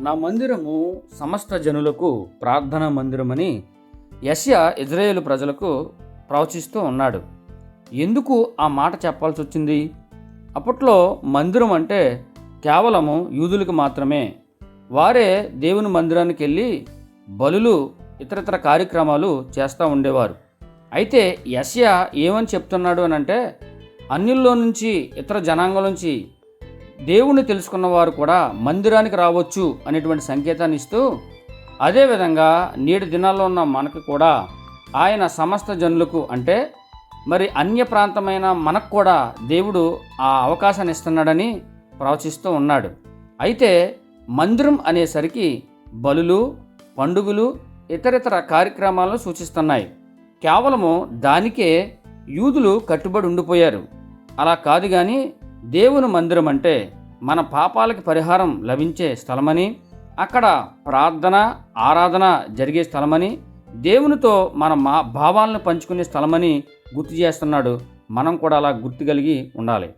నా మందిరము సమస్త జనులకు ప్రార్థనా మందిరమని యెషయా ఇజ్రాయేలు ప్రజలకు ప్రవచిస్తూ ఉన్నాడు. ఎందుకు ఆ మాట చెప్పాల్సి వచ్చింది? అప్పట్లో మందిరం అంటే కేవలము యూదులకు మాత్రమే. వారే దేవుని మందిరానికి వెళ్ళి బలులు ఇతరితర కార్యక్రమాలు చేస్తూ ఉండేవారు. అయితే యెషయా ఏమని చెప్తున్నాడు అని అంటే, అన్యుల్లో నుంచి ఇతర జనాంగం నుంచి దేవుణ్ణి తెలుసుకున్న వారు కూడా మందిరానికి రావచ్చు అనేటువంటి సంకేతాన్ని ఇస్తూ, అదేవిధంగా నేటి దినాల్లో ఉన్న మనకు కూడా ఆయన సమస్త జనులకు అంటే మరి అన్య ప్రాంతమైన మనకు కూడా దేవుడు ఆ అవకాశాన్ని ఇస్తున్నాడని ప్రవచిస్తూ ఉన్నాడు. అయితే మందిరం అనేసరికి బలులు, పండుగలు, ఇతరితర కార్యక్రమాలను సూచిస్తున్నాయి. కేవలము దానికే యూదులు కట్టుబడి ఉండిపోయారు. అలా కాదు కానీ దేవుని మందిరం అంటే మన పాపాలకి పరిహారం లభించే స్థలమని, అక్కడ ప్రార్థన ఆరాధన జరిగే స్థలమని, దేవునితో మన భావాలను పంచుకునే స్థలమని గుర్తు చేస్తున్నాడు. మనం కూడా అలా గుర్తు కలిగి ఉండాలి.